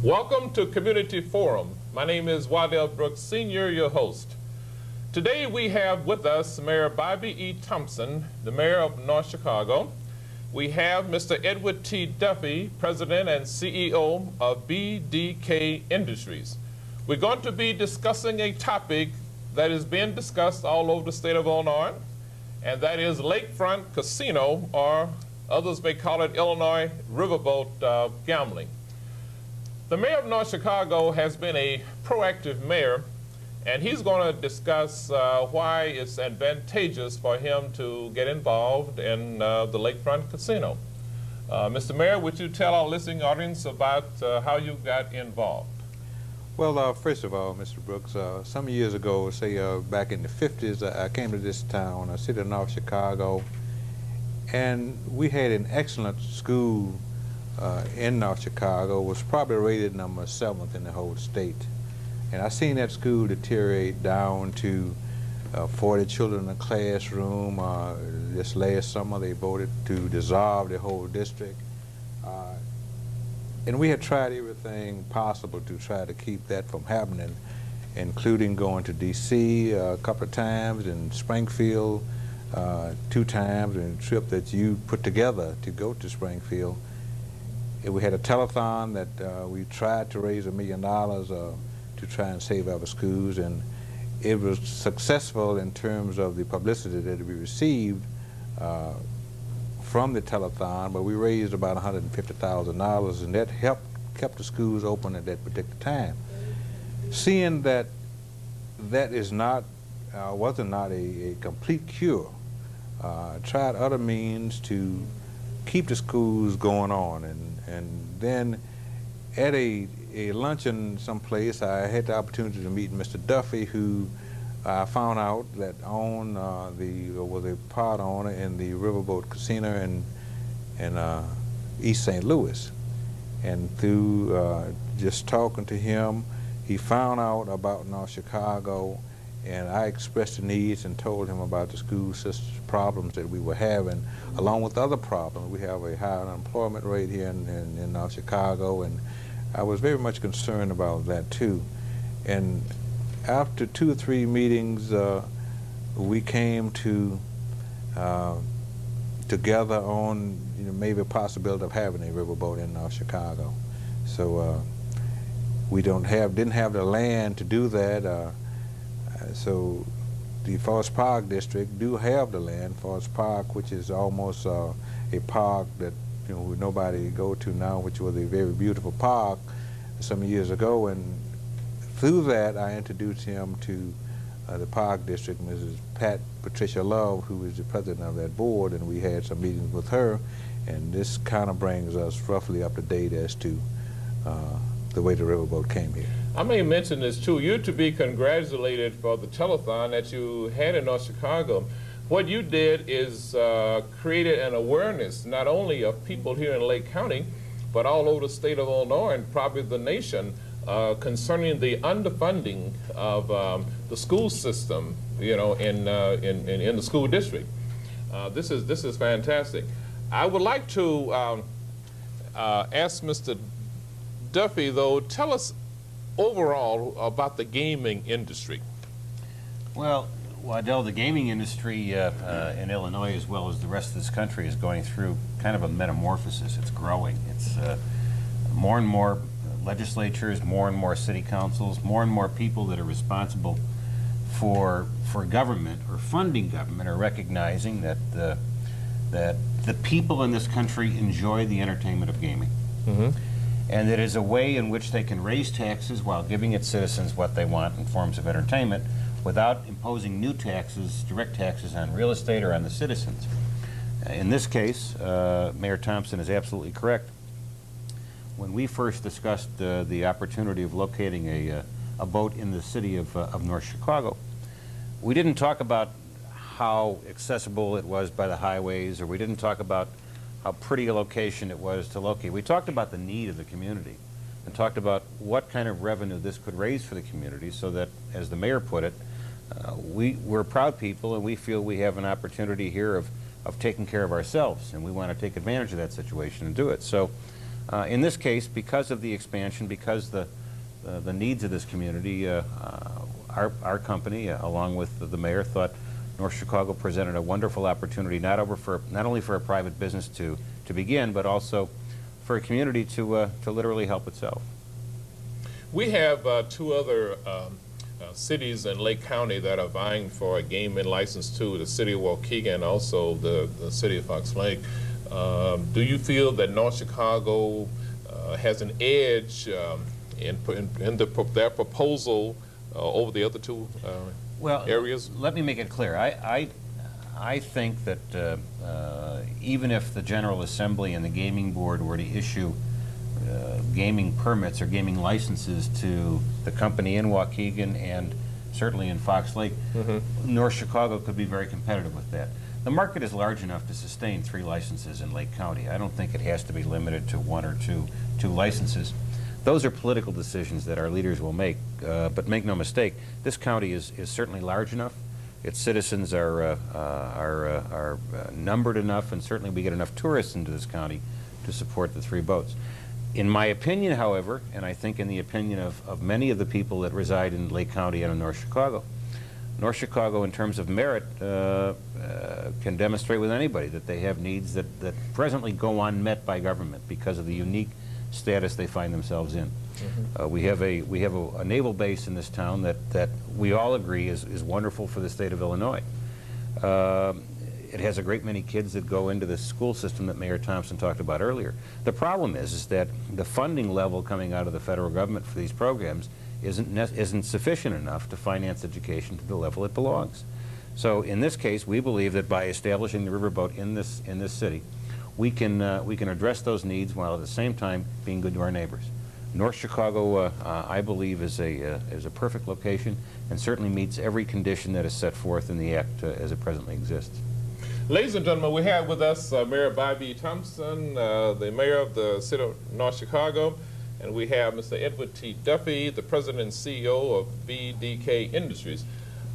Welcome to Community Forum. My name is WAUKEGAN, Sr., your host. Today we have with us Mayor Bobby E. Thomson, the Mayor of North Chicago. We have Mr. Edward T. Duffy, President and CEO of BDK Industries. We're going to be discussing a topic that is being discussed all over the state of Illinois, and that is lakefront casino, or others may call it Illinois riverboat gambling. The Mayor of North Chicago has been a proactive mayor, and he's going to discuss why it's advantageous for him to get involved in the lakefront casino. Mr. Mayor, would you tell our listening audience about how you got involved? Well, first of all, Mr. Brooks, some years ago, say back in the 50s, I came to this town, city of North Chicago, and we had an excellent school in North Chicago. It was probably rated number 7th in the whole state. And I seen that school deteriorate down to 40 children in a classroom. This last summer they voted to dissolve the whole district. And we had tried everything possible to try to keep that from happening, including going to D.C. A couple of times, and Springfield 2 times, and a trip that you put together to go to Springfield. And we had a telethon that we tried to raise $1 million to try and save our schools, and it was successful in terms of the publicity that we received from the telethon, but we raised about $150,000, and that kept the schools open at that particular time. Seeing that that is not, wasn't not a complete cure, tried other means to keep the schools going on, and then at a luncheon someplace, I had the opportunity to meet Mr. Duffy, who I found out that owned was a part owner in the Riverboat Casino in East St. Louis. And through just talking to him, he found out about North Chicago, and I expressed the needs and told him about the school system problems that we were having, along with other problems. We have a high unemployment rate here in North Chicago, and I was very much concerned about that too. And after 2 or 3 meetings, we came to together on maybe a possibility of having a riverboat in North Chicago. So we didn't have the land to do that. So the Forest Park District do have the land. Forest Park, which is almost a park that nobody go to now, which was a very beautiful park some years ago, and through that I introduced him to the Park District, Mrs. Patricia Love, who is the president of that board, and we had some meetings with her, and this kind of brings us roughly up to date as to the way the riverboat came here. I may mention this too. You're to be congratulated for the telethon that you had in North Chicago. What you did is created an awareness not only of people here in Lake County, but all over the state of Illinois and probably the nation concerning the underfunding of the school system, in the school district. This is fantastic. I would like to ask Mr. Duffy, though, tell us overall about the gaming industry. Well, Waddell, the gaming industry in Illinois, as well as the rest of this country, is going through kind of a metamorphosis. It's growing. It's more and more legislatures, more and more city councils, more and more people that are responsible for government or funding government are recognizing that the people in this country enjoy the entertainment of gaming. Mm-hmm. And it is a way in which they can raise taxes while giving its citizens what they want in forms of entertainment, without imposing new taxes, direct taxes on real estate or on the citizens. In this case, Mayor Thomson is absolutely correct. When we first discussed the opportunity of locating a boat in the city of North Chicago, we didn't talk about how accessible it was by the highways, or we didn't talk about how pretty a location it was to locate. We talked about the need of the community and talked about what kind of revenue this could raise for the community, so that, as the mayor put it, we're proud people, and we feel we have an opportunity here of taking care of ourselves, and we want to take advantage of that situation and do it. So In this case, because of the expansion, because the needs of this community, our company, along with the mayor, thought North Chicago presented a wonderful opportunity not only for a private business to begin, but also for a community to literally help itself. We have two other cities in Lake County that are vying for a gaming license too, the city of WAUKEGAN and also the city of Fox Lake. Do you feel that North Chicago has an edge in their proposal over the other two areas? Let me make it clear. I think that even if the General Assembly and the Gaming Board were to issue gaming permits or gaming licenses to the company in Waukegan and certainly in Fox Lake, North Chicago could be very competitive with that. The market is large enough to sustain 3 licenses in Lake County. I don't think it has to be limited to 1 or 2 licenses. Those are political decisions that our leaders will make, but make no mistake, this county is certainly large enough. Its citizens are numbered enough, and certainly we get enough tourists into this county to support the 3 boats. In my opinion, however, and I think in the opinion of many of the people that reside in Lake County and in North Chicago, in terms of merit, can demonstrate with anybody that they have needs that presently go unmet by government because of the unique status they find themselves in. We have a naval base in this town that we all agree is wonderful for the state of Illinois. It has a great many kids that go into the school system that Mayor Thomson talked about earlier. The problem is that the funding level coming out of the federal government for these programs isn't sufficient enough to finance education to the level it belongs. So in this case, we believe that by establishing the riverboat in this city, we can address those needs while at the same time being good to our neighbors. North Chicago, I believe, is a perfect location and certainly meets every condition that is set forth in the Act as it presently exists. Ladies and gentlemen, we have with us Mayor Bobby Thomson, the mayor of the city of North Chicago, and we have Mr. Edward T. Duffy, the president and CEO of BDK Industries.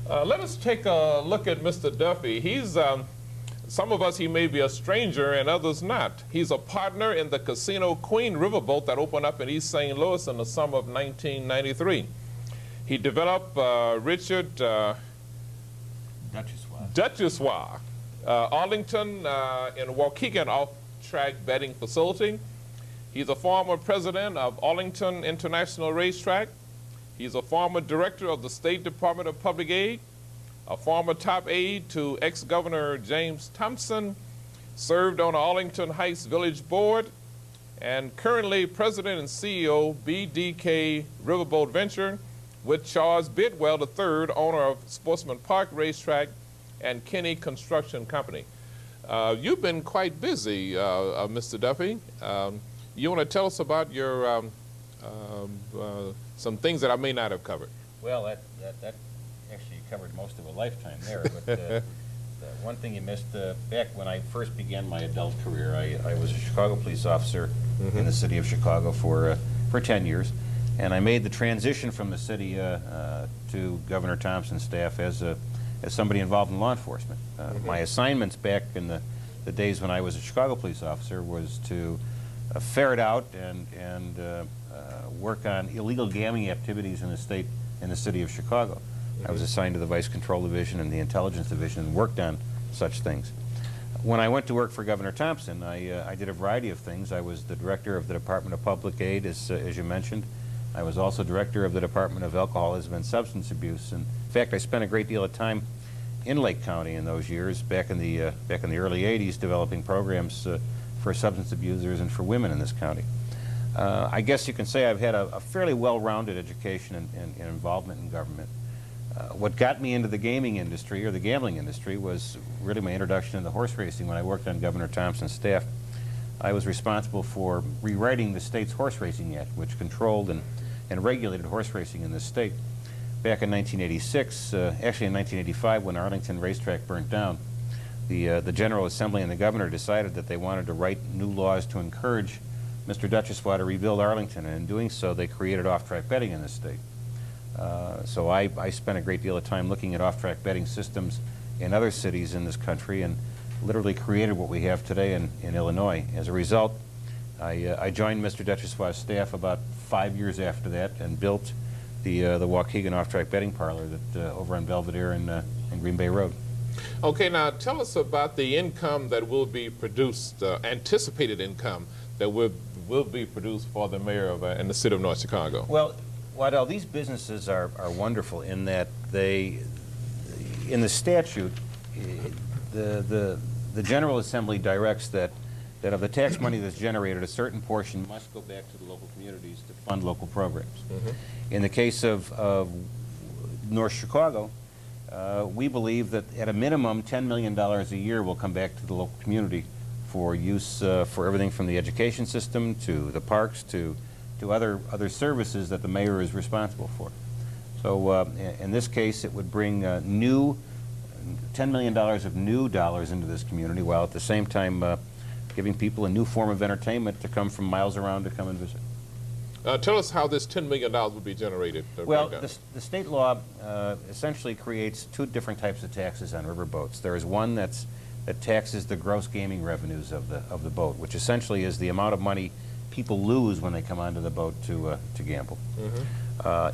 Let us take a look at Mr. Duffy. He's, some of us, he may be a stranger and others not. He's a partner in the Casino Queen riverboat that opened up in East St. Louis in the summer of 1993. He developed Richard Duchessois, Arlington in Waukegan off-track betting facility. He's a former president of Arlington International Racetrack. He's a former director of the State Department of Public Aid, a former top aide to ex-Governor James Thomson, served on the Arlington Heights Village Board, and currently president and CEO BDK Riverboat Venture with Charles Bidwell III, owner of Sportsman Park Racetrack and Kenny Construction Company. You've been quite busy, Mr. Duffy. You want to tell us about your some things that I may not have covered? Well, that actually covered most of a lifetime there. But the one thing you missed, back when I first began my adult career, I was a Chicago police officer in the city of Chicago for 10 years, and I made the transition from the city to Governor Thomson's staff as somebody involved in law enforcement. My assignments back in the days when I was a Chicago police officer was to ferret out and work on illegal gambling activities in the city of Chicago. I was assigned to the Vice Control Division and the Intelligence Division and worked on such things. When I went to work for Governor Thomson, I did a variety of things. I was the director of the Department of Public Aid, as you mentioned. I was also director of the Department of Alcoholism and Substance Abuse. And in fact, I spent a great deal of time in Lake County in those years, back in the early '80s, developing programs for substance abusers and for women in this county. I guess you can say I've had a fairly well-rounded education and involvement in government. What got me into the gaming industry, or the gambling industry, was really my introduction into horse racing. When I worked on Governor Thomson's staff, I was responsible for rewriting the state's Horse Racing Act, which controlled and regulated horse racing in this state. Back in 1986, actually in 1985, when Arlington Racetrack burnt down, the General Assembly and the governor decided that they wanted to write new laws to encourage Mr. Duchessois to rebuild Arlington, and in doing so, they created off-track betting in the state. So I spent a great deal of time looking at off-track betting systems in other cities in this country and literally created what we have today in Illinois. As a result, I joined Mr. Detrossois' staff about 5 years after that and built the WAUKEGAN off-track betting parlor that over on Belvedere and Green Bay Road. Okay, now tell us about the income that will be produced, anticipated income that will be produced for the mayor of in the city of North Chicago. Well, Waddell, these businesses are wonderful in that they, in the statute, the General Assembly directs that of the tax money that's generated, a certain portion must go back to the local communities to fund local programs. In the case of North Chicago, we believe that at a minimum $10 million a year will come back to the local community for use for everything from the education system to the parks to other services that the mayor is responsible for. So in this case, it would bring $10 million of new dollars into this community, while at the same time giving people a new form of entertainment to come from miles around to come and visit. Tell us how this $10 million would be generated. Well, the state law essentially creates two different types of taxes on riverboats. There is one that taxes the gross gaming revenues of the boat, which essentially is the amount of money people lose when they come onto the boat to gamble.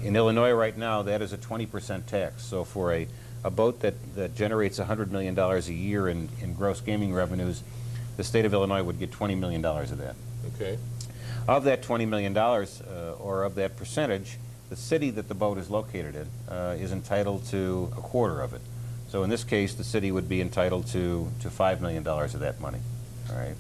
In Illinois right now, that is a 20% tax. So for a boat that generates $100 million a year in gross gaming revenues, the state of Illinois would get $20 million of that. Okay. Of that $20 million, or of that percentage, the city that the boat is located in is entitled to a quarter of it. So in this case, the city would be entitled to $5 million of that money. All right.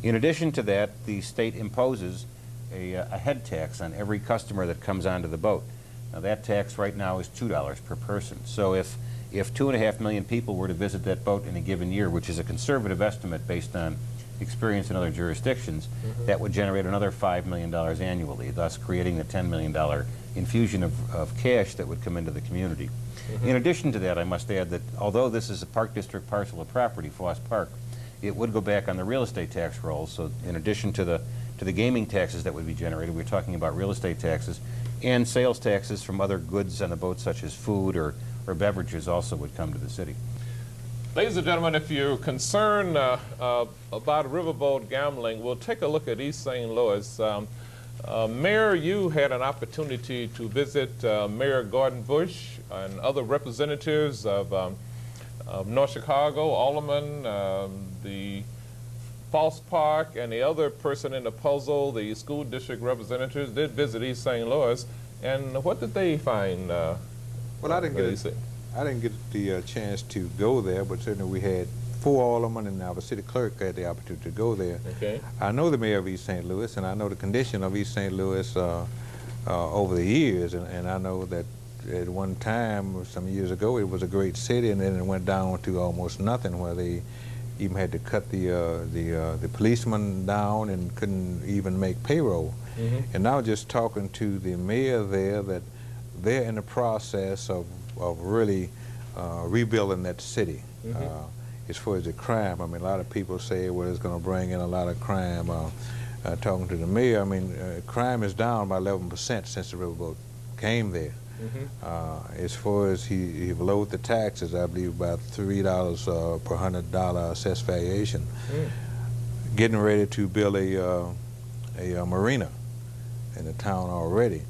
In addition to that, the state imposes a head tax on every customer that comes onto the boat. Now that tax right now is $2 per person. So if 2.5 million people were to visit that boat in a given year, which is a conservative estimate based on experience in other jurisdictions, that would generate another $5 million annually, thus creating the $10 million infusion of cash that would come into the community. In addition to that, I must add that although this is a Park District parcel of property, Foss Park, it would go back on the real estate tax rolls. So in addition to the gaming taxes that would be generated, we're talking about real estate taxes and sales taxes from other goods on the boat, such as food or beverages, also would come to the city. Ladies and gentlemen, if you're concerned about riverboat gambling, we'll take a look at East St. Louis. Mayor, you had an opportunity to visit Mayor Gordon Bush and other representatives of North Chicago, Alderman, the Foss Park, and the other person in the puzzle, the school district representatives, did visit East St. Louis. And what did they find? Well, I didn't get the chance to go there, but certainly we had 4 aldermen and our city clerk had the opportunity to go there. Okay. I know the mayor of East St. Louis, and I know the condition of East St. Louis over the years, and I know that at one time, some years ago, it was a great city, and then it went down to almost nothing, where they even had to cut the policemen down and couldn't even make payroll. And now just talking to the mayor there, that they're in the process of really rebuilding that city. As far as the crime, I mean, a lot of people say, well, it's going to bring in a lot of crime. Talking to the mayor, I mean, crime is down by 11% since the riverboat came there. As far as he lowered the taxes, I believe about $3 per $100 assessed valuation. Getting ready to build a marina in the town already.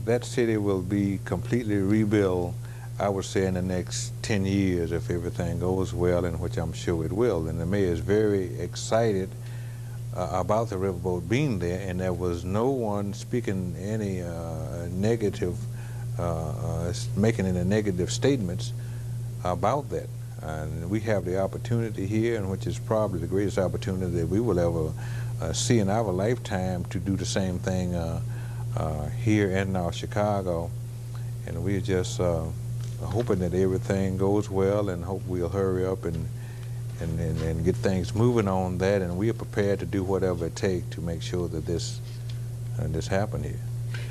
That city will be completely rebuilt, I would say, in the next 10 years if everything goes well, and which I'm sure it will. And the mayor is very excited about the riverboat being there, and there was no one speaking any negative, making any negative statements about that. And we have the opportunity here, and which is probably the greatest opportunity that we will ever see in our lifetime, to do the same thing here in Chicago. And we're just hoping that everything goes well, and hope we'll hurry up and get things moving on that, and we are prepared to do whatever it takes to make sure that this happen here.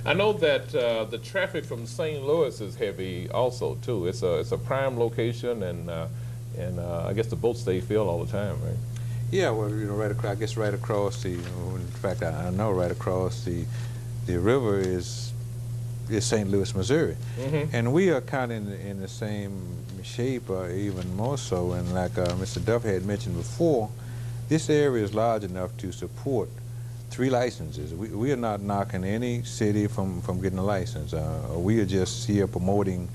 I know that the traffic from St. Louis is heavy also too. It's a prime location, and I guess the boats stay filled all the time, right? Yeah, well, you know, I guess right across the, in fact, I know right across the river is St. Louis, Missouri. And we are kind of in the same shape, even more so. And like Mr. Duff had mentioned before, this area is large enough to support 3 licenses. We are not knocking any city from getting a license. We are just here promoting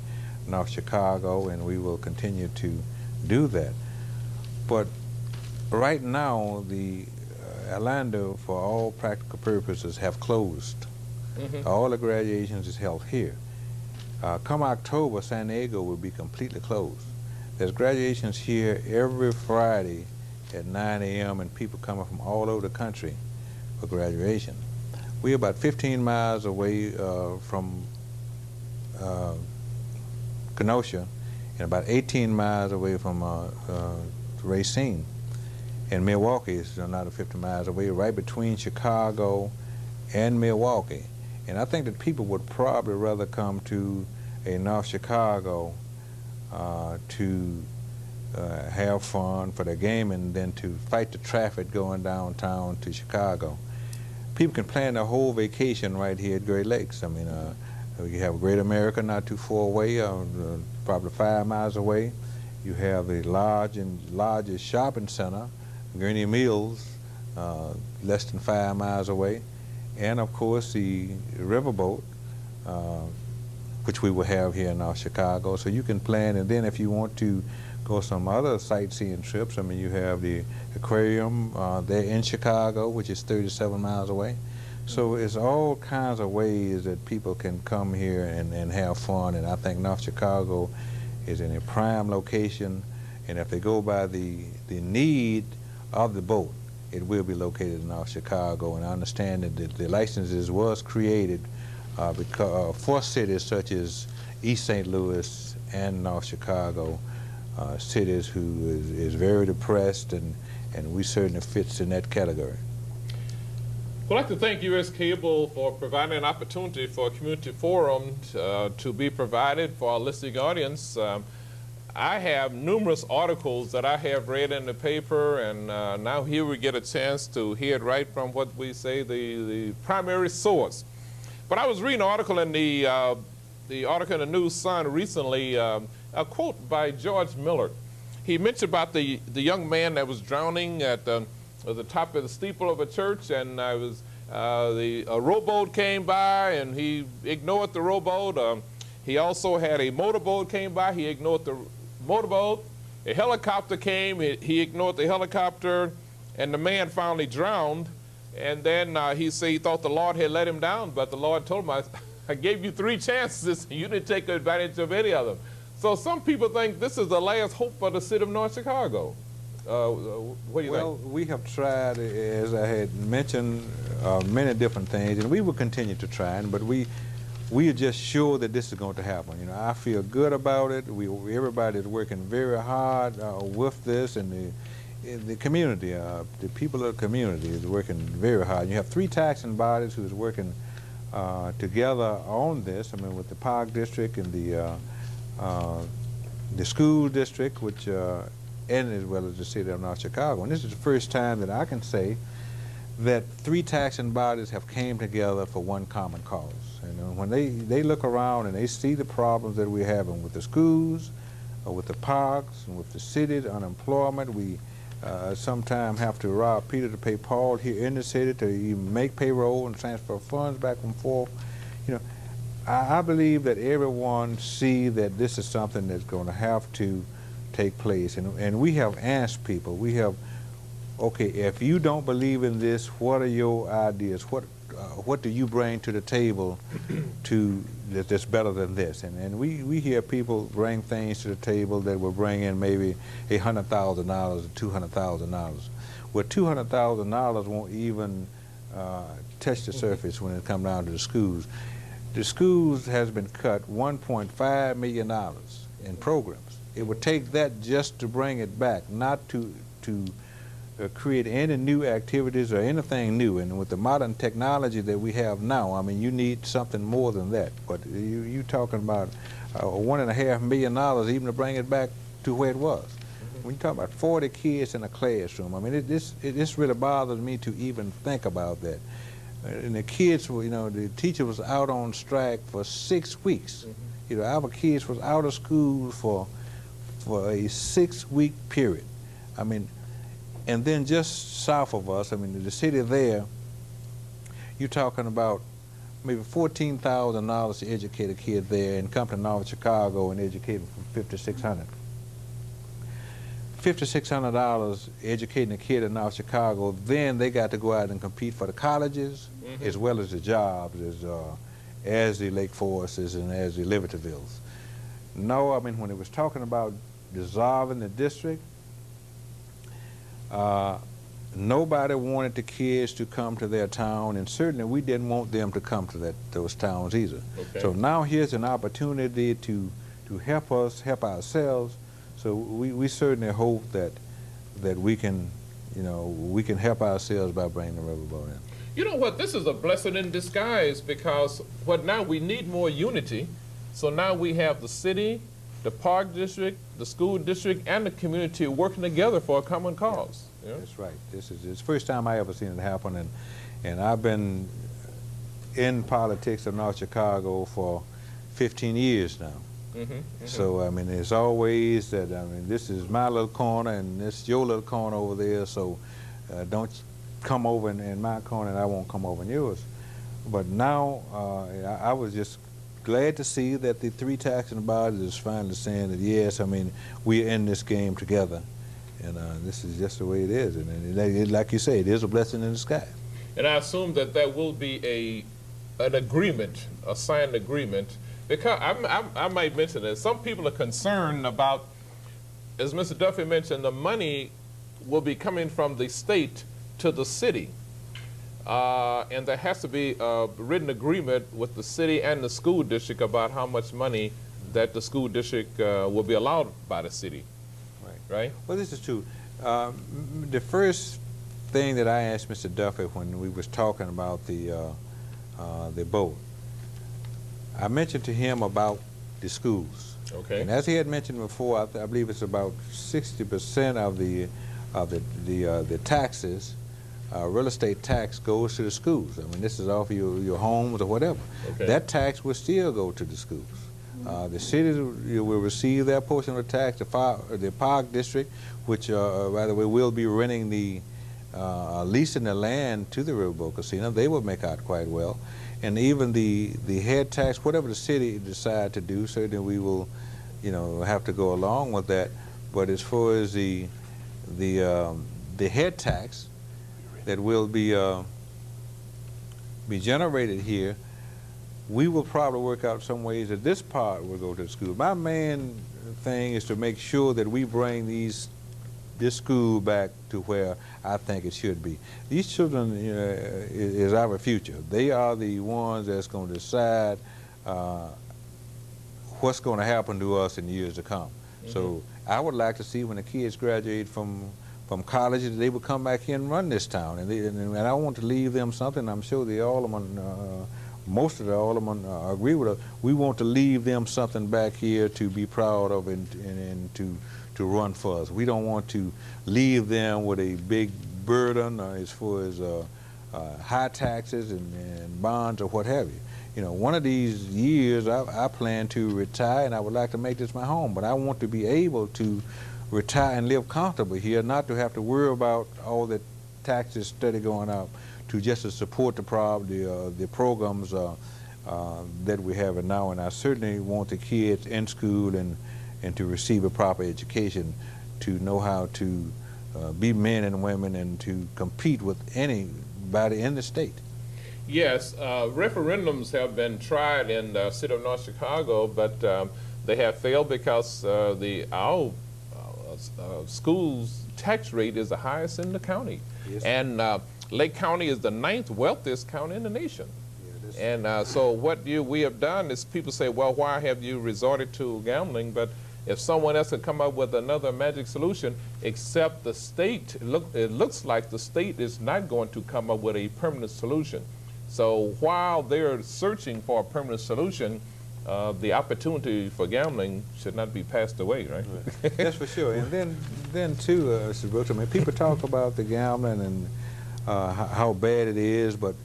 North Chicago, and we will continue to do that. But right now, the Orlando, for all practical purposes, have closed. All the graduations is held here. Come October, San Diego will be completely closed. There's graduations here every Friday at 9 a.m. and people coming from all over the country for graduation. We're about 15 miles away from Kenosha and about 18 miles away from Racine. And Milwaukee is another 50 miles away, right between Chicago and Milwaukee. And I think that people would probably rather come to a North Chicago to have fun for their gaming than to fight the traffic going downtown to Chicago. People can plan their whole vacation right here at Great Lakes. I mean, you have Great America not too far away, probably 5 miles away. You have the largest shopping center, Gurney Mills, less than 5 miles away. And of course the riverboat, which we will have here in North Chicago. So you can plan, and then if you want to go some other sightseeing trips, I mean, you have the aquarium there in Chicago, which is 37 miles away. So it's all kinds of ways that people can come here and have fun, and I think North Chicago is in a prime location, and if they go by the need of the boat, it will be located in North Chicago. And I understand that the licenses was created for cities such as East St. Louis and North Chicago, cities who is very depressed, and we certainly fits in that category. I'd like to thank U.S. Cable for providing an opportunity for a community forum to be provided for our listening audience. I have numerous articles that I have read in the paper, and now here we get a chance to hear it right from what we say the primary source. But I was reading an article in the article in the News Sun recently, a quote by George Miller. He mentioned about the young man that was drowning at the top of the steeple of a church, and a rowboat came by, and he ignored the rowboat. He also had a motorboat came by. He ignored the motorboat. A helicopter came. He ignored the helicopter, and the man finally drowned. And then he said he thought the Lord had let him down, but the Lord told him, I gave you 3 chances. You didn't take advantage of any of them. So some people think this is the last hope for the city of North Chicago. What do you think? Well, we have tried, as I had mentioned, many different things, and we will continue to try, but we are just sure that this is going to happen. You know, I feel good about it. Everybody is working very hard with this, and the community, the people of the community is working very hard. You have 3 taxing bodies who is working together on this. I mean, with the Park District and the school district, which and as well as the city of North Chicago. And this is the first time that I can say that 3 taxing bodies have came together for one common cause. And when they look around and they see the problems that we're having with the schools, with the parks, and with the city's unemployment, we sometimes have to rob Peter to pay Paul here in the city to even make payroll and transfer funds back and forth. You know, I believe that everyone see that this is something that's going to have to take place, and we have asked people. We have, okay, if you don't believe in this, what are your ideas? What do you bring to the table that's better than this? And we hear people bring things to the table that will bring in maybe $100,000 or $200,000. Well, $200,000 won't even touch the surface when it comes down to the schools. The schools has been cut $1.5 million in programs. It would take that just to bring it back, not to create any new activities or anything new. And with the modern technology that we have now, I mean, you need something more than that. But you talking about $1.5 million even to bring it back to where it was. When you talk about 40 kids in a classroom, I mean, this really bothers me to even think about that. And the kids were, you know, the teacher was out on strike for 6 weeks. You know, our kids was out of school for a 6-week period. I mean, and then just south of us, I mean, the city there you're talking about maybe $14,000 to educate a kid there, and come to North Chicago and educate them for $5,600. $5,600 educating a kid in North Chicago, then they got to go out and compete for the colleges as well as the jobs as the Lake Forests and as the Libertyvilles. No, I mean, when it was talking about dissolving the district, nobody wanted the kids to come to their town, and certainly we didn't want them to come to those towns either. Okay. So now here's an opportunity to help us help ourselves. So we certainly hope that we can, you know, we can help ourselves by bringing the riverboat in. You know what? This is a blessing in disguise, because now we need more unity. So now we have the city, the park district, the school district, and the community working together for a common cause. Yeah. That's right. It's the first time I ever seen it happen, and I've been in politics in North Chicago for 15 years now. So I mean, it's always that, I mean, this is my little corner and this is your little corner over there, so don't come over in my corner and I won't come over in yours. But now I was just glad to see that the three taxing bodies is finally saying that, yes, I mean, we're in this game together, and this is just the way it is. And like you say, it is a blessing in disguise. And I assume that there will be an agreement, a signed agreement, because I might mention that some people are concerned about, as Mr. Duffy mentioned, the money will be coming from the state to the city. And there has to be a written agreement with the city and the school district about how much money that the school district will be allowed by the city. Right? Well, this is true. The first thing that I asked Mr. Duffy when we was talking about the boat, I mentioned to him about the schools. Okay. And as he had mentioned before, I believe it's about 60% of the taxes, real estate tax, goes to the schools. I mean, this is off your homes or whatever. Okay. That tax will still go to the schools. The cities will receive their portion of the tax. The park district, which, by the way, will be renting leasing the land to the Riverboat Casino, they will make out quite well. And even the head tax, whatever the city decide to do, certainly we will, you know, have to go along with that. But as far as the head tax that will be generated here, we will probably work out some ways that this part will go to the school. My main thing is to make sure that we bring this school back to where I think it should be. These children is our future. They are the ones that's going to decide what's going to happen to us in years to come. So I would like to see when the kids graduate from college, they will come back here and run this town. And I want to leave them something. I'm sure the aldermen, most of the aldermen agree with us. We want to leave them something back here to be proud of and to run for us. We don't want to leave them with a big burden as far as high taxes and bonds or what have you. You know, one of these years I plan to retire, and I would like to make this my home, but I want to be able to retire and live comfortably here, not to have to worry about all the taxes steady going up, to just to support the programs that we have now. And I certainly want the kids in school and to receive a proper education, to know how to be men and women and to compete with anybody in the state. Yes, referendums have been tried in the city of North Chicago, but they have failed because our school's tax rate is the highest in the county. Yes. And Lake County is the 9th wealthiest county in the nation. Yeah, and so what we have done is people say, well, why have you resorted to gambling? But if someone else could come up with another magic solution, except the state, it looks like the state is not going to come up with a permanent solution. So while they're searching for a permanent solution, the opportunity for gambling should not be passed away, right? That's for sure. And then too, Mr. Brooks, I mean, people talk about the gambling and how bad it is, but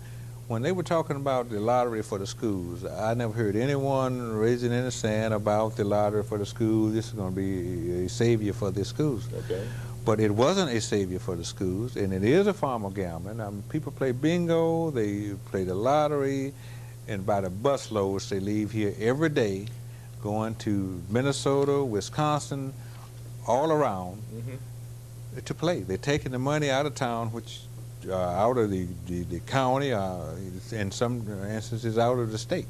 when they were talking about the lottery for the schools, I never heard anyone raising any sand about the lottery for the schools. This is going to be a savior for the schools. Okay. But it wasn't a savior for the schools, and it is a form of gambling. People play bingo, they play the lottery, and by the busloads they leave here every day, going to Minnesota, Wisconsin, all around to play. They're taking the money out of town, which out of the county, in some instances out of the state.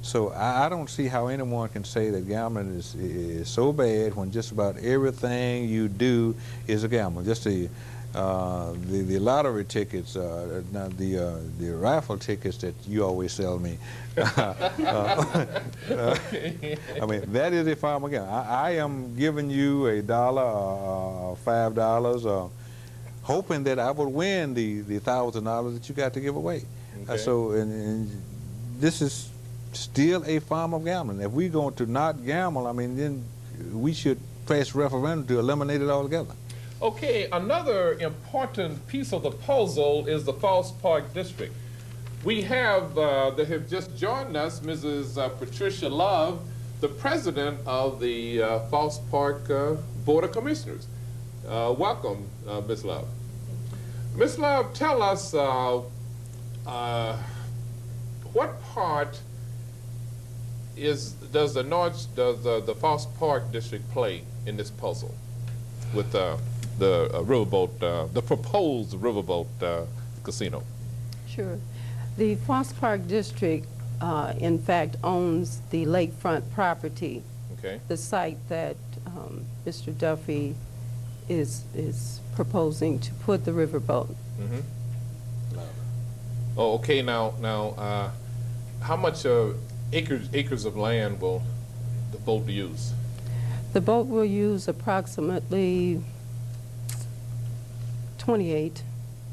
So I don't see how anyone can say that gambling is so bad when just about everything you do is a gamble. Just the lottery tickets, the raffle tickets that you always sell me. I mean, that is a form of gambling. I am giving you $1 or $5, hoping that I would win the $1,000 that you got to give away. Okay. So, and this is still a form of gambling. If we're going to not gamble, I mean, then we should pass a referendum to eliminate it altogether. Okay, another important piece of the puzzle is the Falls Park District. We have, that have just joined us, Mrs. Patricia Love, the president of the Falls Park Board of Commissioners. Welcome, Ms. Love. Ms. Love, tell us what part does the Falls Park District play in this puzzle with the riverboat, the proposed riverboat casino? Sure. The Falls Park District, in fact, owns the lakefront property, Okay. the site that Mr. Duffy is proposing to put the riverboat. Oh, okay. Now, how much acres of land will the boat use? The boat will use approximately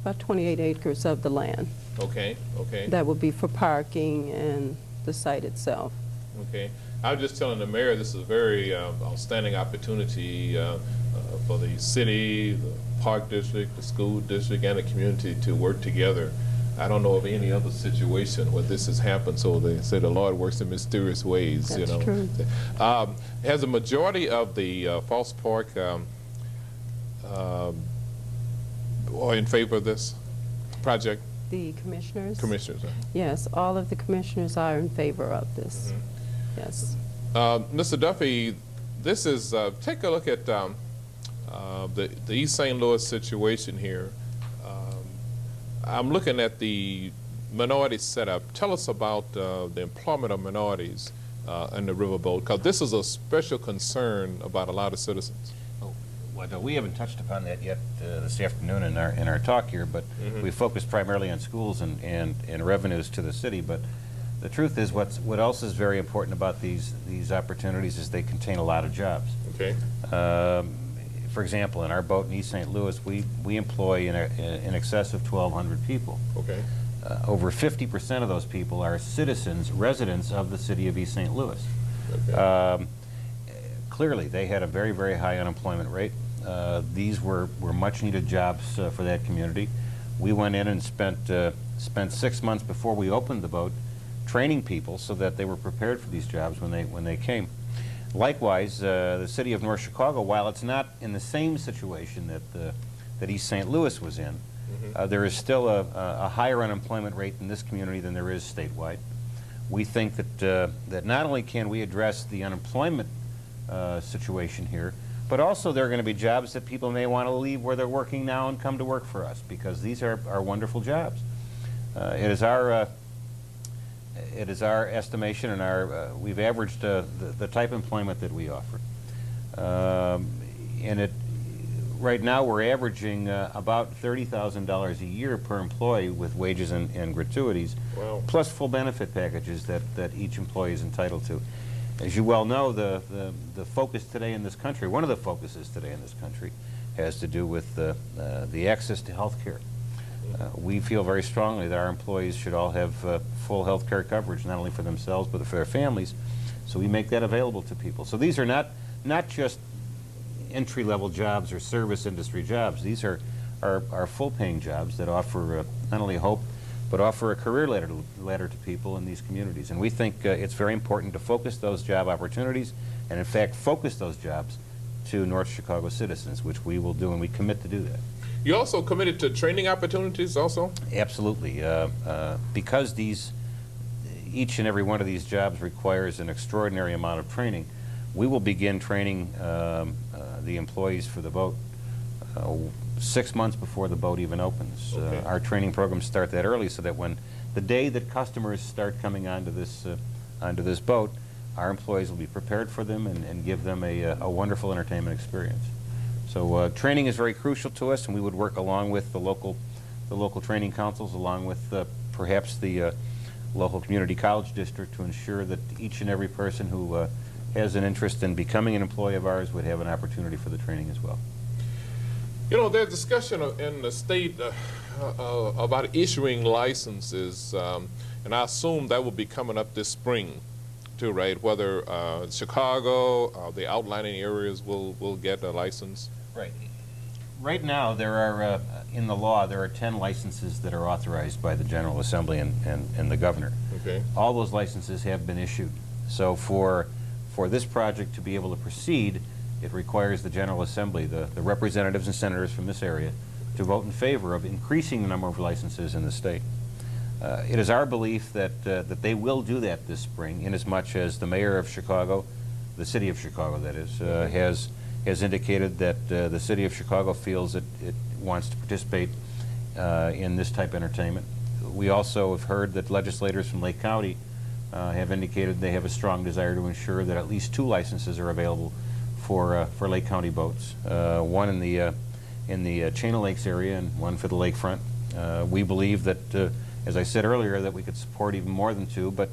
about 28 acres of the land. Okay. Okay. That will be for parking and the site itself. Okay. I was just telling the mayor this is a very outstanding opportunity for the city, the park district, the school district, and the community to work together. I don't know of any other situation where this has happened, so they say the Lord works in mysterious ways. That's you know. true. Has a majority of the Falls Park are in favor of this project? The commissioners? Commissioners. Yes, all of the commissioners are in favor of this. Yes. Mr. Duffy, this is, take a look at the East St. Louis situation here. I'm looking at the minority setup. Tell us about the employment of minorities in the riverboat, because this is a special concern about a lot of citizens. Well, we haven't touched upon that yet this afternoon in our talk here, but we focused primarily on schools and revenues to the city. But the truth is, what else is very important about these opportunities is they contain a lot of jobs. Okay. For example, in our boat in East St. Louis, we employ in excess of 1,200 people. Okay. Over 50% of those people are citizens, residents of the city of East St. Louis. Okay. Clearly, they had a very, very high unemployment rate. These were much-needed jobs for that community. We went in and spent 6 months before we opened the boat training people so that they were prepared for these jobs when they came. Likewise, the city of North Chicago, while it's not in the same situation that East St. Louis was in, there is still a higher unemployment rate in this community than there is statewide. We think that not only can we address the unemployment situation here, but also there are going to be jobs that people may want to leave where they're working now and come to work for us, because these are wonderful jobs. It is our estimation, and we've averaged the type of employment that we offer. And right now we're averaging about $30,000 a year per employee with wages and gratuities, Wow. plus full benefit packages that each employee is entitled to. As you well know, the focus today in this country, one of the focuses today in this country, has to do with the access to health care. We feel very strongly that our employees should all have full health care coverage, not only for themselves but for their families, so we make that available to people. So these are not just entry-level jobs or service industry jobs. These are full-paying jobs that offer not only hope, but offer a career ladder to people in these communities. And we think it's very important to focus those job opportunities, and in fact focus those jobs to North Chicago citizens, which we will do, and we commit to do that. You also committed to training opportunities also? Absolutely. Because each and every one of these jobs requires an extraordinary amount of training, we will begin training the employees for the boat 6 months before the boat even opens. Okay. Our training programs start that early so that when the day that customers start coming onto this boat, our employees will be prepared for them and give them a wonderful entertainment experience. So training is very crucial to us, and we would work along with the local training councils, along with perhaps the local community college district, to ensure that each and every person who has an interest in becoming an employee of ours would have an opportunity for the training as well. You know, there's discussion in the state about issuing licenses, and I assume that will be coming up this spring too, right? Whether Chicago, the outlying areas will get a license. Right. Right now, there are, in the law, there are 10 licenses that are authorized by the General Assembly and the Governor. Okay. All those licenses have been issued. So for this project to be able to proceed, it requires the General Assembly, the representatives and senators from this area, to vote in favor of increasing the number of licenses in the state. It is our belief that they will do that this spring, inasmuch as the mayor of Chicago, the city of Chicago that is, has indicated that the city of Chicago feels that it wants to participate in this type of entertainment. We also have heard that legislators from Lake County have indicated they have a strong desire to ensure that at least 2 licenses are available for Lake County boats. One in the Chain of Lakes area and one for the lakefront. We believe that, as I said earlier, that we could support even more than 2, but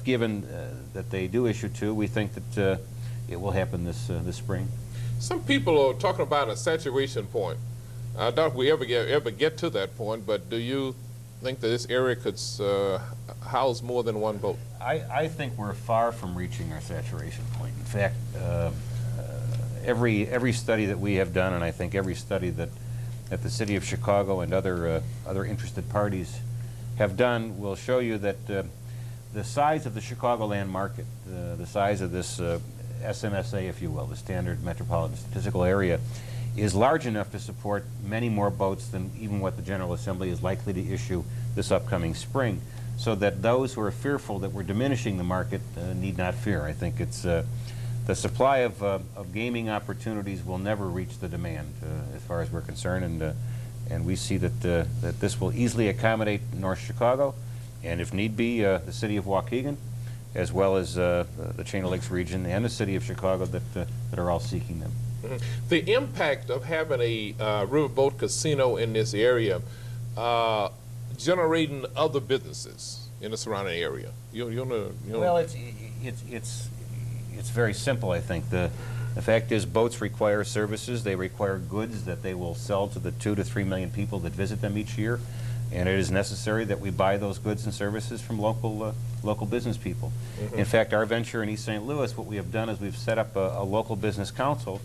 given that they do issue 2, we think that it will happen this spring. Some people are talking about a saturation point. I doubt we ever get to that point, but do you think that this area could house more than one boat? I think we're far from reaching our saturation point. In fact, every study that we have done, and I think every study that the City of Chicago and other interested parties have done, will show you that the size of the Chicagoland market, the size of this SMSA, if you will, the Standard Metropolitan Statistical Area, is large enough to support many more boats than even what the General Assembly is likely to issue this upcoming spring, so that those who are fearful that we're diminishing the market need not fear. I think it's the supply of gaming opportunities will never reach the demand as far as we're concerned, and we see that this will easily accommodate North Chicago, and if need be, the city of Waukegan, as well as the Chain of Lakes region and the city of Chicago that are all seeking them. Mm-hmm. The impact of having a riverboat casino in this area generating other businesses in the surrounding area. You know. Well, it's very simple, I think. The fact is, boats require services. They require goods that they will sell to the 2 to 3 million people that visit them each year, and it is necessary that we buy those goods and services from local business people. Mm-hmm. In fact, our venture in East St. Louis, what we have done is we've set up a local business council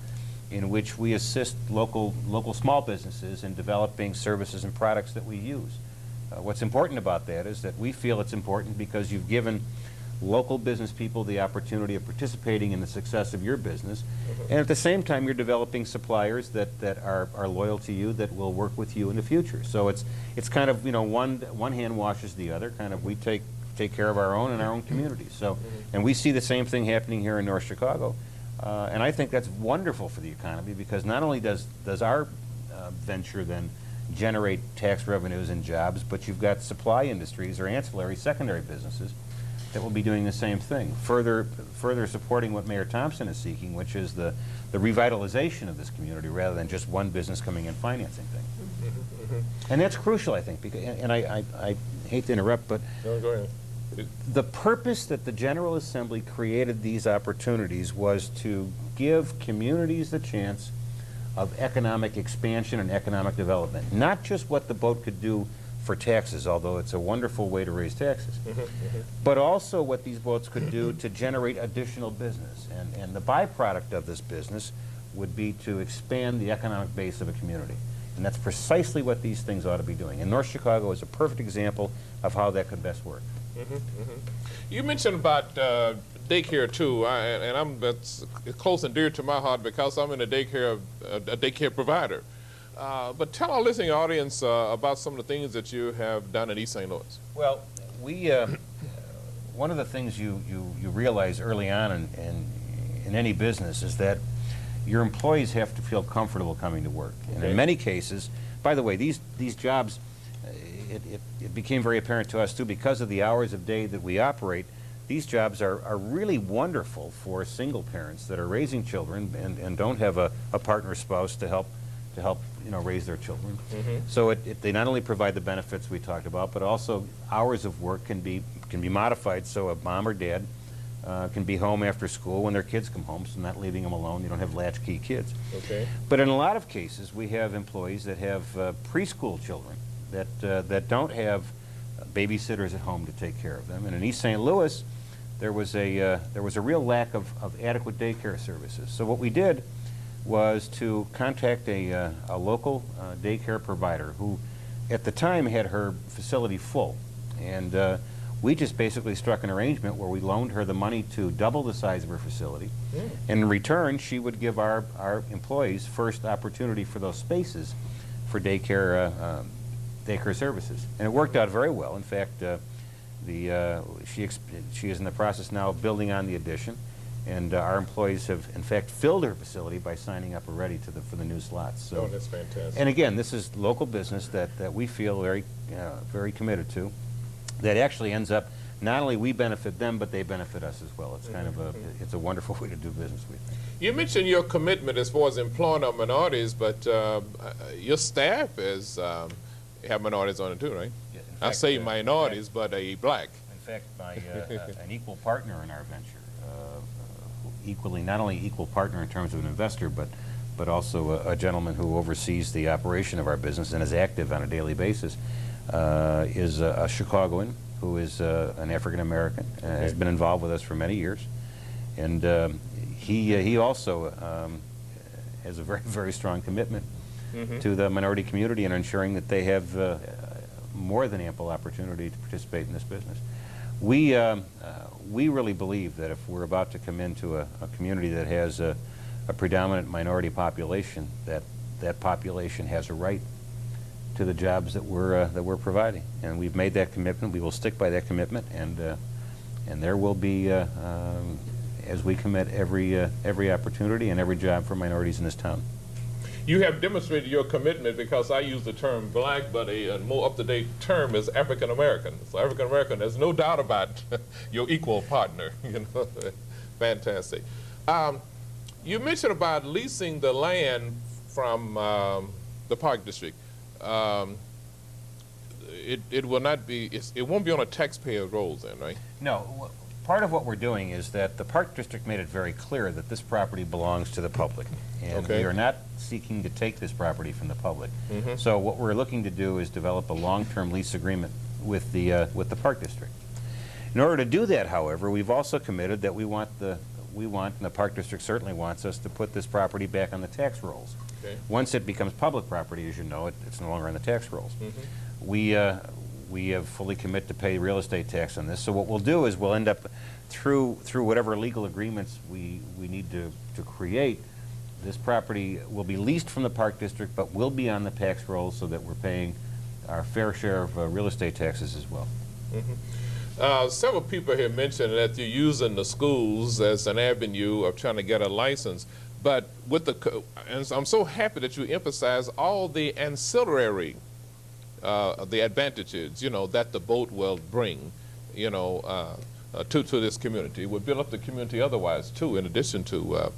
in which we assist local small businesses in developing services and products that we use. What's important about that is that we feel it's important because you've given local business people the opportunity of participating in the success of your business, and at the same time you're developing suppliers that are loyal to you, that will work with you in the future. So it's kind of, you know, one hand washes the other. Kind of, we take care of our own and our own communities. So, and we see the same thing happening here in North Chicago, and I think that's wonderful for the economy, because not only does our venture then generate tax revenues and jobs, but you've got supply industries or ancillary secondary businesses that will be doing the same thing, further supporting what Mayor Thomson is seeking, which is the revitalization of this community rather than just one business coming in financing things. Mm-hmm. And that's crucial, I think, because, and I hate to interrupt, but no, go ahead. The purpose that the General Assembly created these opportunities was to give communities the chance of economic expansion and economic development, not just what the boat could do for taxes, although it's a wonderful way to raise taxes, but also what these boats could do to generate additional business. And the byproduct of this business would be to expand the economic base of a community. And that's precisely what these things ought to be doing. And North Chicago is a perfect example of how that could best work. You mentioned about daycare too, that's close and dear to my heart because I'm in a daycare provider. But tell our listening audience about some of the things that you have done in East St. Louis. Well, we one of the things you realize early on in any business is that your employees have to feel comfortable coming to work. And in many cases, by the way, these jobs, it became very apparent to us too, because of the hours of day that we operate, these jobs are really wonderful for single parents that are raising children and don't have a partner or spouse to help raise their children. So they not only provide the benefits we talked about, but also hours of work can be modified so a mom or dad can be home after school when their kids come home, so not leaving them alone. You don't have latchkey kids. But in a lot of cases, we have employees that have preschool children that don't have babysitters at home to take care of them. And in East St. Louis, there was a real lack of adequate daycare services. So what we did was to contact a local daycare provider who, at the time, had her facility full, and we just basically struck an arrangement where we loaned her the money to double the size of her facility. And in return, she would give our employees first opportunity for those spaces for daycare services. And it worked out very well. In fact, she is in the process now of building on the addition, and our employees have, in fact, filled her facility by signing up already for the new slots. So, oh, that's fantastic. And again, this is local business that we feel very committed to, that actually ends up, not only we benefit them, but they benefit us as well. It's kind of it's a wonderful way to do business, we think. You mentioned your commitment as far as employing our minorities, but your staff have minorities on it too, right? Yeah, fact, I say minorities, but a black. In fact, an equal partner in our venture, not only equal partner in terms of an investor, but also a gentleman who oversees the operation of our business and is active on a daily basis, is a Chicagoan who is an African American, has been involved with us for many years, and he also has a very, very strong commitment to the minority community and ensuring that they have more than ample opportunity to participate in this business. We really believe that if we're about to come into a community that has a predominant minority population, that population has a right to the jobs that we're providing, and we've made that commitment. We will stick by that commitment, and there will be, as we commit, every opportunity and every job for minorities in this town. You have demonstrated your commitment because I use the term black, but a more up-to-date term is African American. So African American, there's no doubt about your equal partner. Fantastic. You mentioned about leasing the land from the Park District. It will not be. It won't be on a taxpayer's rolls then, right? No. Part of what we're doing is that the Park District made it very clear that this property belongs to the public, and we are not seeking to take this property from the public. So what we're looking to do is develop a long-term lease agreement with the Park District. In order to do that, however, we've also committed that we want, and the Park District certainly wants us to put this property back on the tax rolls. Once it becomes public property, as you know, it's no longer on the tax rolls. We have fully committed to pay real estate tax on this. So what we'll do is we'll end up through whatever legal agreements we need to create. This property will be leased from the Park District, but will be on the tax rolls so that we're paying our fair share of real estate taxes as well. Several people here mentioned that you're using the schools as an avenue of trying to get a license, but with and I'm so happy that you emphasize all the ancillary the advantages, that the boat will bring, to this community. It would build up the community otherwise too, in addition to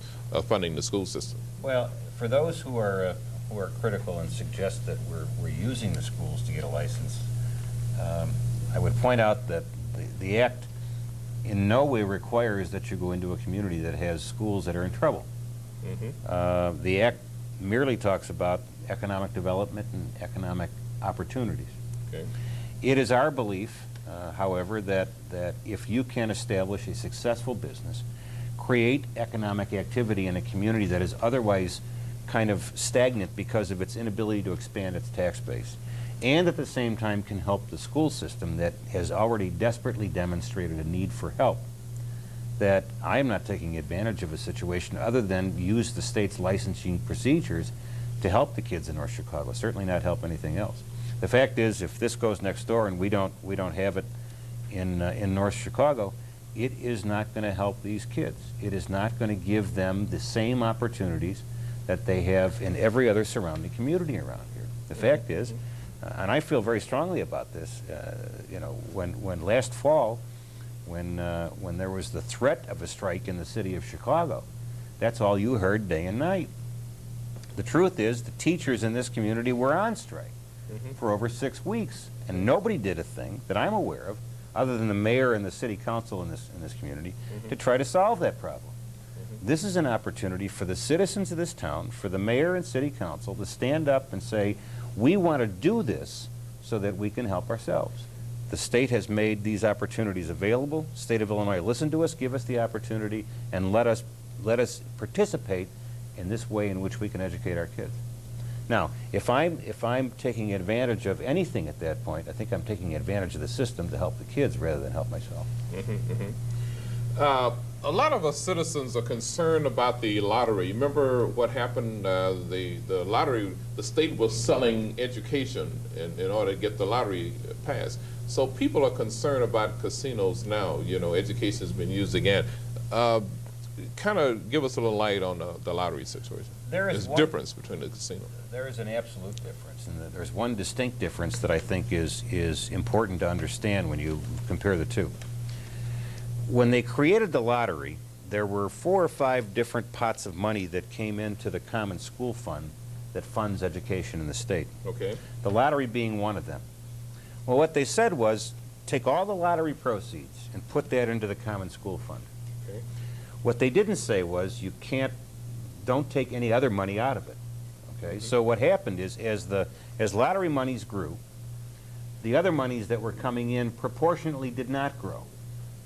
funding the school system. Well, for those who are critical and suggest that we're using the schools to get a license, I would point out that the Act in no way requires that you go into a community that has schools that are in trouble. The Act merely talks about economic development and economic opportunities. It is our belief, however, that if you can establish a successful business, create economic activity in a community that is otherwise kind of stagnant because of its inability to expand its tax base, and at the same time can help the school system that has already desperately demonstrated a need for help, that I am not taking advantage of a situation other than use the state's licensing procedures to help the kids in North Chicago, certainly not help anything else. The fact is, if this goes next door and we don't have it in North Chicago, it is not going to help these kids. It is not going to give them the same opportunities that they have in every other surrounding community around here. The fact is, and I feel very strongly about this, you know, when last fall, when there was the threat of a strike in the city of Chicago, that's all you heard day and night. The truth is, the teachers in this community were on strike for over 6 weeks, and nobody did a thing that I'm aware of, other than the mayor and the city council in this community, to try to solve that problem. This is an opportunity for the citizens of this town, for the mayor and city council to stand up and say, we want to do this so that we can help ourselves. The state has made these opportunities available. State of Illinois, listen to us, give us the opportunity, and let us participate in this way in which we can educate our kids. Now, if I'm taking advantage of anything at that point, I think I'm taking advantage of the system to help the kids rather than help myself. A lot of us citizens are concerned about the lottery. Remember what happened? The lottery, the state was selling education in order to get the lottery passed. So people are concerned about casinos now. You know, education has been used again. Kind of give us a little light on the lottery situation. There's a difference between the casino. There is an absolute difference, and there's one distinct difference that I think is important to understand when you compare the two. When they created the lottery, there were 4 or 5 different pots of money that came into the common school fund that funds education in the state. Okay. The lottery being one of them. Well, what they said was, take all the lottery proceeds and put that into the common school fund. Okay. What they didn't say was, don't take any other money out of it. Okay. So what happened is, as lottery monies grew, the other monies that were coming in proportionately did not grow.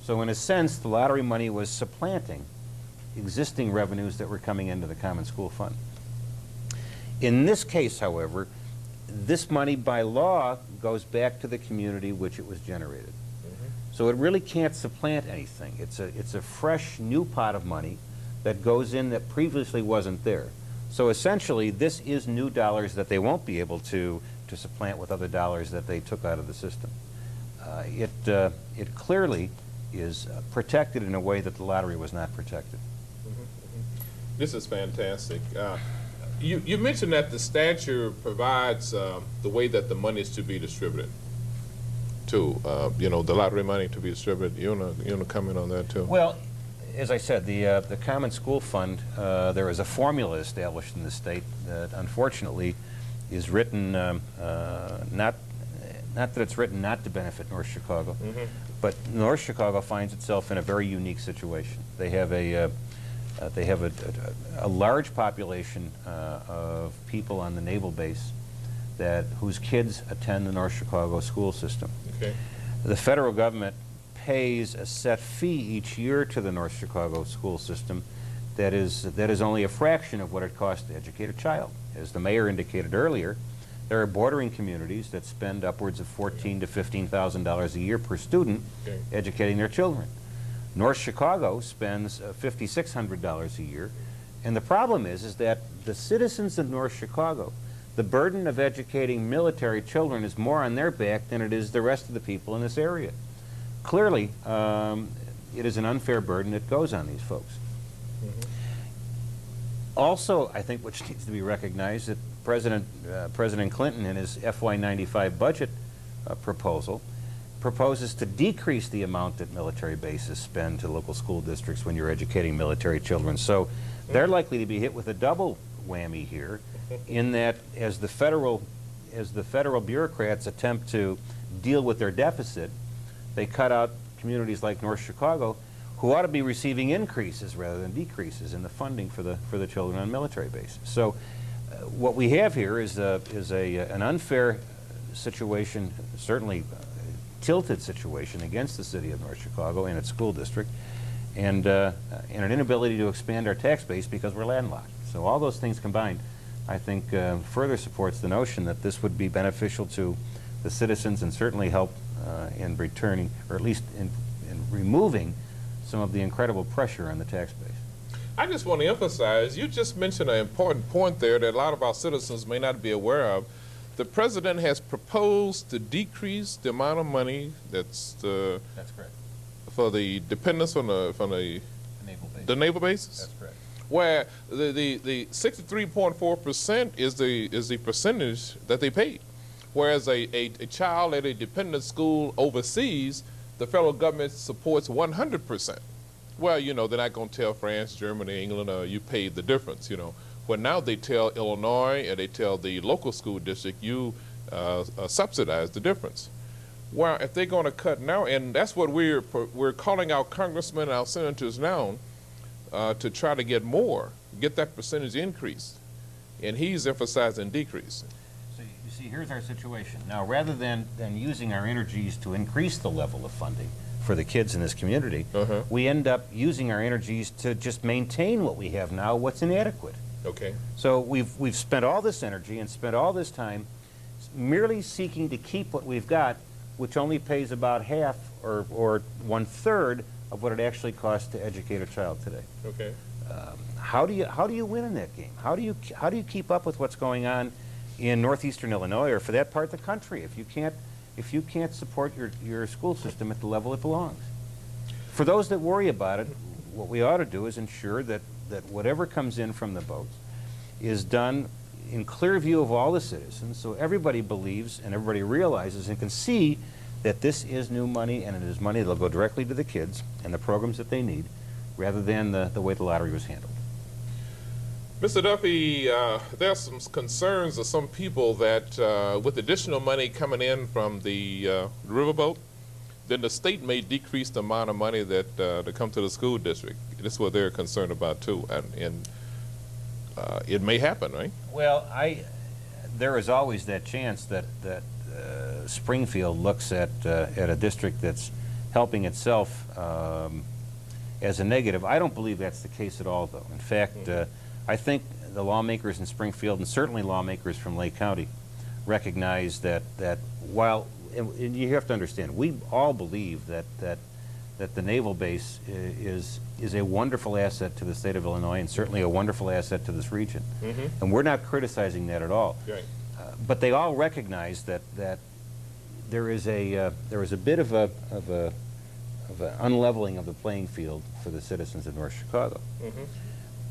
So in a sense, the lottery money was supplanting existing revenues that were coming into the common school fund. In this case, however, this money by law goes back to the community which it was generated. So it really can't supplant anything. It's a fresh new pot of money that goes in that previously wasn't there. So essentially, this is new dollars that they won't be able to supplant with other dollars that they took out of the system. It clearly is protected in a way that the lottery was not protected. This is fantastic. You mentioned that the statute provides the way that the money is to be distributed. You know, the lottery money to be distributed. You want to comment on that too? Well, as I said, the Common School Fund, there is a formula established in the state that unfortunately is written, not that it's written not to benefit North Chicago, but North Chicago finds itself in a very unique situation. They have a large population of people on the naval base whose kids attend the North Chicago school system. Okay. The federal government pays a set fee each year to the North Chicago school system that is only a fraction of what it costs to educate a child. As the mayor indicated earlier, there are bordering communities that spend upwards of $14,000 to $15,000 a year per student educating their children. North Chicago spends $5,600 a year, and the problem is that the citizens of North Chicago, the burden of educating military children is more on their back than it is the rest of the people in this area. Clearly, it is an unfair burden that goes on these folks. Also, I think which needs to be recognized, that President Clinton in his FY95 budget proposal proposes to decrease the amount that military bases spend to local school districts when you're educating military children. So they're likely to be hit with a double whammy here, in that as the federal bureaucrats attempt to deal with their deficit, they cut out communities like North Chicago, who ought to be receiving increases rather than decreases in the funding for the children on military bases. So what we have here is an unfair situation, certainly tilted situation against the city of North Chicago and its school district, and an inability to expand our tax base because we're landlocked. So all those things combined, I think, further supports the notion that this would be beneficial to the citizens and certainly help in returning, or at least in removing some of the incredible pressure on the tax base. I just want to emphasize, you just mentioned an important point there that a lot of our citizens may not be aware of. The president has proposed to decrease the amount of money that's correct. For the dependents from the naval bases. That's correct. Where the 63.4% is the percentage that they paid, whereas a child at a dependent school overseas, the federal government supports 100%. Well, you know, they're not going to tell France, Germany, England, you paid the difference, you know. Well, now they tell Illinois and they tell the local school district, you subsidize the difference. Well, if they're going to cut now, and that's what we're calling our congressmen and our senators now to try to get more, get that percentage increase. And he's emphasizing decrease. So you see, here's our situation. Now, rather than using our energies to increase the level of funding for the kids in this community, we end up using our energies to just maintain what we have now, what's inadequate. Okay. So we've spent all this energy and spent all this time merely seeking to keep what we've got, which only pays about half or 1/3 of what it actually costs to educate a child today. Okay. How do you win in that game? How do you keep up with what's going on in northeastern Illinois, or for that part of the country, if you can't support your school system at the level it belongs? For those that worry about it, what we ought to do is ensure that whatever comes in from the votes is done in clear view of all the citizens, so everybody believes and everybody realizes and can see that this is new money, and it is money that will go directly to the kids and the programs that they need, rather than the way the lottery was handled. Mr. Duffy, there's some concerns of some people that with additional money coming in from the riverboat, then the state may decrease the amount of money that to come to the school district. This is what they're concerned about too, and it may happen, right? Well, there is always that chance that Springfield looks at a district that's helping itself as a negative. I don't believe that's the case at all, though. In fact, I think the lawmakers in Springfield, and certainly lawmakers from Lake County, recognize that while, and you have to understand, we all believe that the naval base is a wonderful asset to the state of Illinois, and certainly a wonderful asset to this region. And we're not criticizing that at all. Right. But they all recognize that there is a bit of an unleveling of the playing field for the citizens of North Chicago.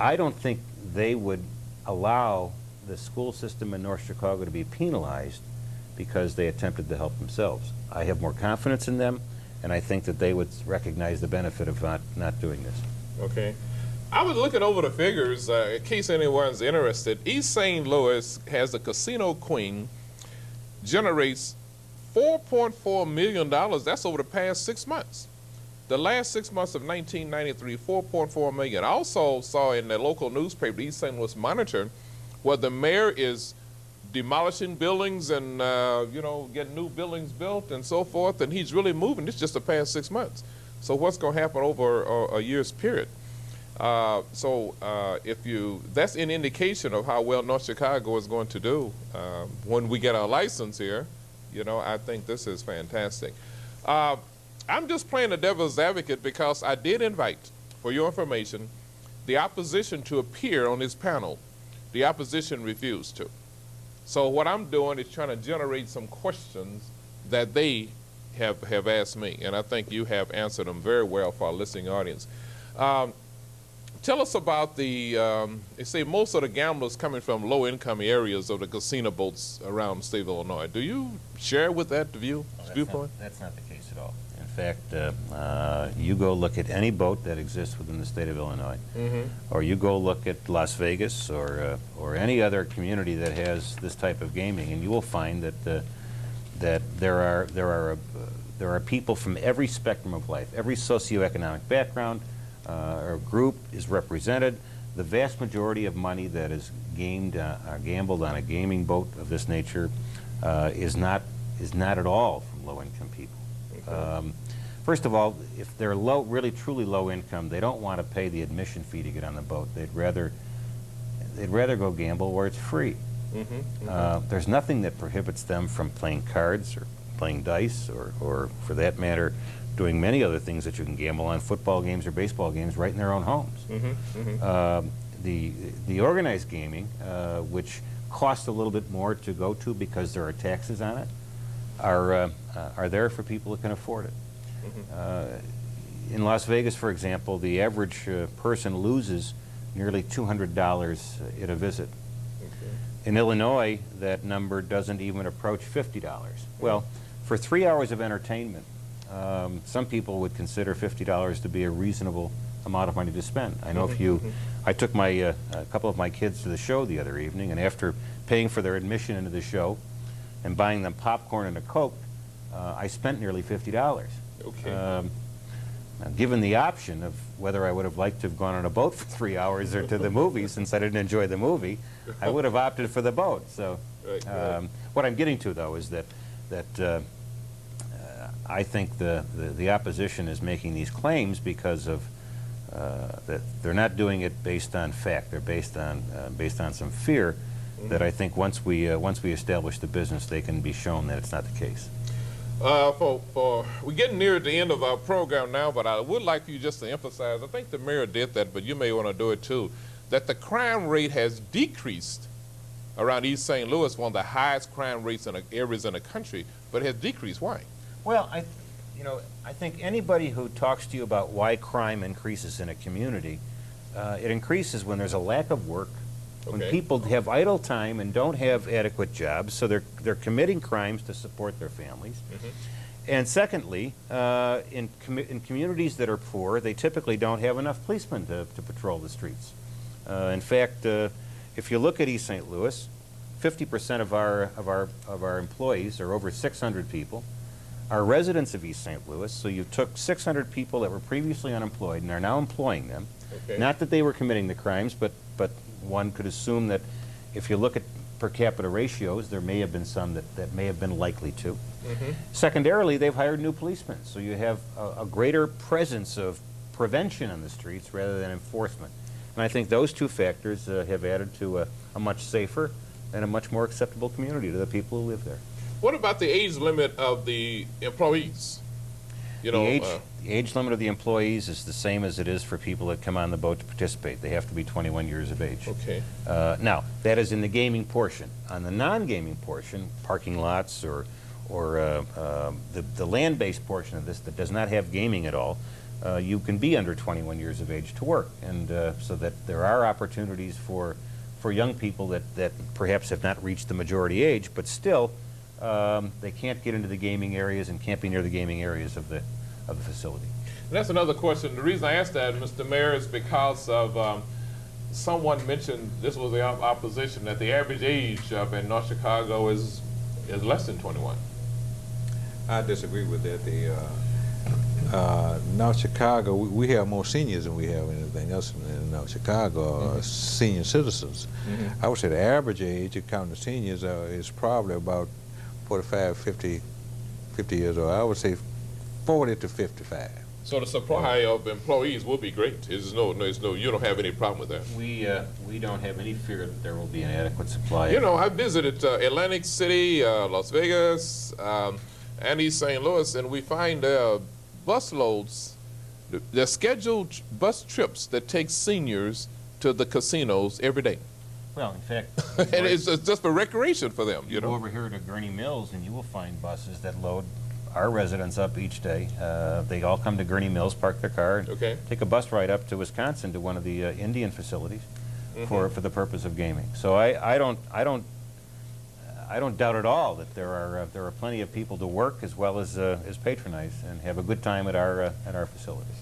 I don't think they would allow the school system in North Chicago to be penalized because they attempted to help themselves. I have more confidence in them, and I think that they would recognize the benefit of not doing this. Okay. I was looking over the figures, in case anyone's interested. East St. Louis has a casino queen, generates $4.4 million. That's over the past 6 months. The last 6 months of 1993, $4.4 million. I also saw in the local newspaper, East St. Louis Monitor, where the mayor is demolishing buildings and getting new buildings built and so forth, and he's really moving. This is just the past 6 months. So what's going to happen over a year's period? That's an indication of how well North Chicago is going to do when we get our license here. I think this is fantastic. I'm just playing the devil's advocate because I did invite, for your information, the opposition to appear on this panel. The opposition refused to. So what I'm doing is trying to generate some questions that they have asked me, and I think you have answered them very well for our listening audience. Tell us about they say most of the gamblers coming from low-income areas of the casino boats around the state of Illinois. Do you share with that viewpoint? That's not the case at all. In fact, you go look at any boat that exists within the state of Illinois, or you go look at Las Vegas or any other community that has this type of gaming, and you will find that there are people from every spectrum of life, every socioeconomic background or group is represented. The vast majority of money that is gambled on a gaming boat of this nature is not at all from low-income people. First of all, if they're really truly low income, they don't want to pay the admission fee to get on the boat. They'd rather go gamble where it's free. There's nothing that prohibits them from playing cards or playing dice, or for that matter, doing many other things that you can gamble on, football games or baseball games, right in their own homes. The organized gaming, which costs a little bit more to go to because there are taxes on it, are there for people who can afford it. In Las Vegas, for example, the average person loses nearly $200 at a visit. In Illinois, that number doesn't even approach $50. Well, for 3 hours of entertainment, some people would consider $50 to be a reasonable amount of money to spend. I know I took a couple of my kids to the show the other evening, and after paying for their admission into the show and buying them popcorn and a Coke, I spent nearly $50. Okay. Given the option of whether I would have liked to have gone on a boat for 3 hours or to the movie, since I didn't enjoy the movie, I would have opted for the boat. So, what I'm getting to, though, is that I think the opposition is making these claims because of that they're not doing it based on fact. They're based on some fear that I think once we establish the business, they can be shown that it's not the case. We're getting near the end of our program now, but I would like you just to emphasize, I think the mayor did that, but you may want to do it too, that the crime rate has decreased around East St. Louis, one of the highest crime rates in areas in the country, but it has decreased. Why? Well, I think anybody who talks to you about why crime increases in a community, it increases when there's a lack of work, when people have idle time and don't have adequate jobs, so they're committing crimes to support their families. And secondly, in communities that are poor, they typically don't have enough policemen to patrol the streets. In fact, if you look at East St. Louis, 50% of our employees, or over 600 people, are residents of East St. Louis. So you took 600 people that were previously unemployed and are now employing them. Not that they were committing the crimes, but one could assume that if you look at per capita ratios, there may have been some that may have been likely to. Secondarily, they've hired new policemen, so you have a greater presence of prevention on the streets rather than enforcement. And I think those two factors have added to a much safer and a much more acceptable community to the people who live there. What about the age limit of the employees? The age limit of the employees is the same as it is for people that come on the boat to participate. They have to be 21 years of age. Now, that is in the gaming portion. On the non-gaming portion, parking lots or the land-based portion of this that does not have gaming at all, you can be under 21 years of age to work. And so that there are opportunities for young people that perhaps have not reached the majority age, but still they can't get into the gaming areas and can't be near the gaming areas of the facility. And that's another question. The reason I asked that, Mr. Mayor, is because of someone mentioned, this was the opposition, that the average age in North Chicago is less than 21. I disagree with that. North Chicago, we have more seniors than we have anything else in North Chicago, senior citizens. I would say the average age, counting the seniors, is probably about 45, 50 years old. I would say 40 to 55. So the supply of employees will be great. You don't have any problem with that. We don't have any fear that there will be an adequate supply. You know, I visited Atlantic City, Las Vegas, and East St. Louis, and we find bus loads, they're scheduled bus trips that take seniors to the casinos every day. Well, in fact, and it's just for recreation for them. You know, go over here to Gurney Mills, and you will find buses that load our residents up each day. They all come to Gurney Mills, park their car, and take a bus ride up to Wisconsin to one of the Indian facilities for the purpose of gaming. So I don't doubt at all that there are plenty of people to work as well as patronize and have a good time at our facilities.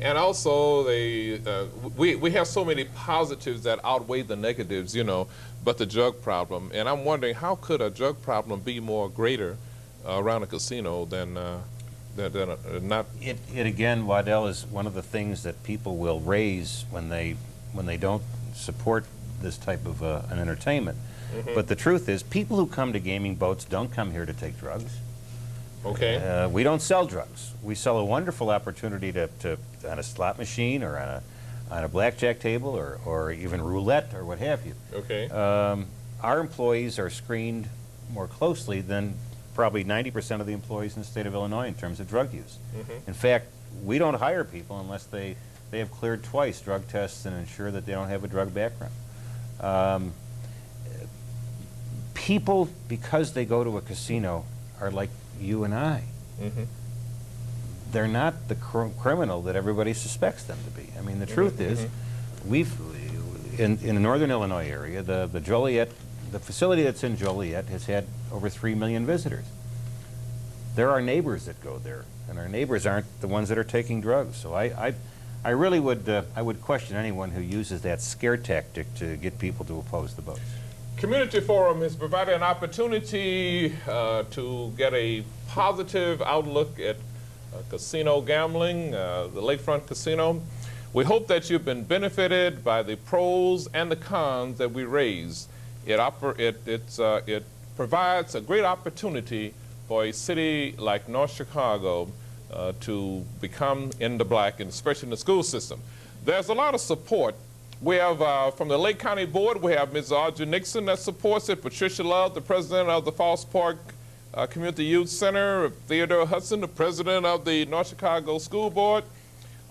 And also, we have so many positives that outweigh the negatives, you know, but the drug problem. And I'm wondering, how could a drug problem be more greater around a casino than not? It again, Waddell, is one of the things that people will raise when they don't support this type of an entertainment. But the truth is, people who come to gaming boats don't come here to take drugs. We don't sell drugs. We sell a wonderful opportunity to on a slot machine or on a blackjack table or even roulette or what have you. Our employees are screened more closely than probably 90% of the employees in the state of Illinois in terms of drug use. Mm-hmm. In fact, we don't hire people unless they have cleared twice drug tests and ensure that they don't have a drug background. People, because they go to a casino, are like you and I. Mm-hmm. They're not the criminal that everybody suspects them to be. I mean, the truth is, we've, in the northern Illinois area, the Joliet, the facility that's in Joliet has had over 3 million visitors. There are neighbors that go there, and our neighbors aren't the ones that are taking drugs. So I really would, I would question anyone who uses that scare tactic to get people to oppose the votes. Community Forum has provided an opportunity to get a positive outlook at casino gambling, the Lakefront Casino. We hope that you've been benefited by the pros and the cons that we raised. It provides a great opportunity for a city like North Chicago to become in the black, and especially in the school system. There's a lot of support. We have, from the Lake County Board, we have Ms. Audrey Nixon that supports it, Patricia Love, the president of the Falls Park Community Youth Center, Theodore Hudson, the president of the North Chicago School Board,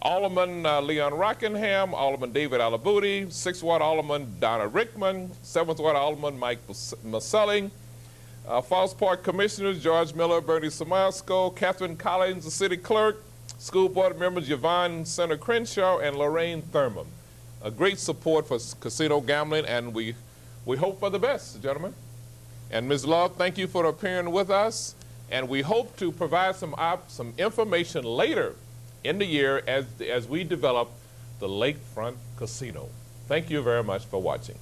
Alderman Leon Rockingham, Alderman David Alabuti, 6th Ward Alderman Donna Rickman, 7th Ward Alderman Mike Maselli, Falls Park Commissioners George Miller, Bernie Samasco, Catherine Collins, the city clerk, school board members Yvonne Senator Crenshaw and Lorraine Thurman. A great support for casino gambling, and we hope for the best, gentlemen. And Ms. Love, thank you for appearing with us, and we hope to provide some information later in the year as we develop the Lakefront Casino. Thank you very much for watching.